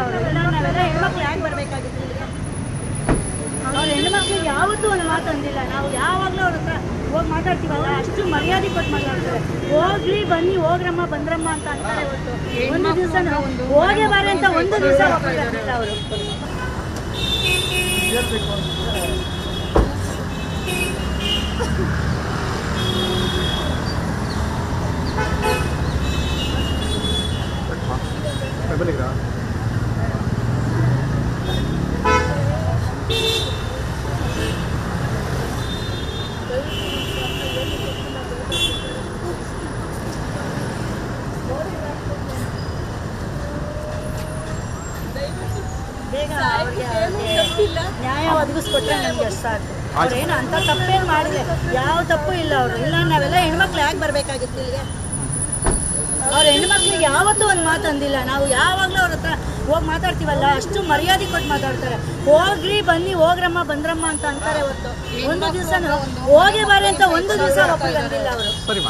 ಅವರು. ಇಲ್ಲ ನಾವೆಲ್ಲ ಹೆಣ್ಮಕ್ಳು ಯಾಕೆ ಬರಬೇಕಾಗಿತ್ತು ಇಲ್ಲಿಗೆ? ಅವ್ರ ಹೆಣ್ಮಕ್ಳಿಗೆ ಯಾವತ್ತೂ ಒಂದು ಮಾತು ಅಂದಿಲ್ಲ. ನಾವು ಯಾವಾಗಲೂ ಅವ್ರ ಹತ್ರ ಹೋಗಿ ಮಾತಾಡ್ತೀವಲ್ಲ, ಅಷ್ಟು ಮರ್ಯಾದೆ ಕೊಟ್ಟು ಮಾತಾಡ್ತಾರೆ. ಹೋಗ್ಲಿ ಬನ್ನಿ ಹೋಗ್ರಮ್ಮ ಬಂದ್ರಮ್ಮ ಅಂತ ಅಂತಾರೆ ಹೊರತು ಒಂದು ದಿವಸ ನಾವು ಹೋಗೇ ಬಾರೆ ಅಂತ ಒಂದು ದಿವಸ ಒಪ್ಪಿಲ್ಲ ಅವರು. ಬೇಗ ನ್ಯಾಯ ಒದಗಿಸ್ಕೊಟ್ರೆ ನಮ್ಗೆ ಎಷ್ಟು ಸಾಕು. ಅವ್ರೇನು ಅಂತ ತಪ್ಪೇನು ಮಾಡಿದೆ, ಯಾವ ತಪ್ಪು ಇಲ್ಲ ಅವರು. ಇಲ್ಲ ನಾವೆಲ್ಲ ಹೆಣ್ಮಕ್ಳು ಯಾಕೆ ಬರಬೇಕಾಗಿತ್ತು ಇಲ್ಲಿಗೆ? ಅವ್ರ ಹೆಣ್ಮಕ್ಳಿಗೆ ಯಾವತ್ತೂ ಒಂದು ಮಾತು ಅಂದಿಲ್ಲ. ನಾವು ಯಾವಾಗಲೂ ಅವ್ರ ಹತ್ರ ಹೋಗಿ ಮಾತಾಡ್ತೀವಲ್ಲ, ಅಷ್ಟು ಮರ್ಯಾದೆ ಕೊಟ್ಟು ಮಾತಾಡ್ತಾರೆ. ಹೋಗ್ಲಿ ಬನ್ನಿ ಹೋಗ್ರಮ್ಮ ಬಂದ್ರಮ್ಮ ಅಂತ ಅಂತಾರೆ ಹೊರತು ಒಂದು ದಿವಸ ನಾವು ಹೋಗೇ ಬಾರೆ ಅಂತ ಒಂದು ದಿವಸ ಒಪ್ಪಿಲ್ಲ ಅವರು. ಸರಿ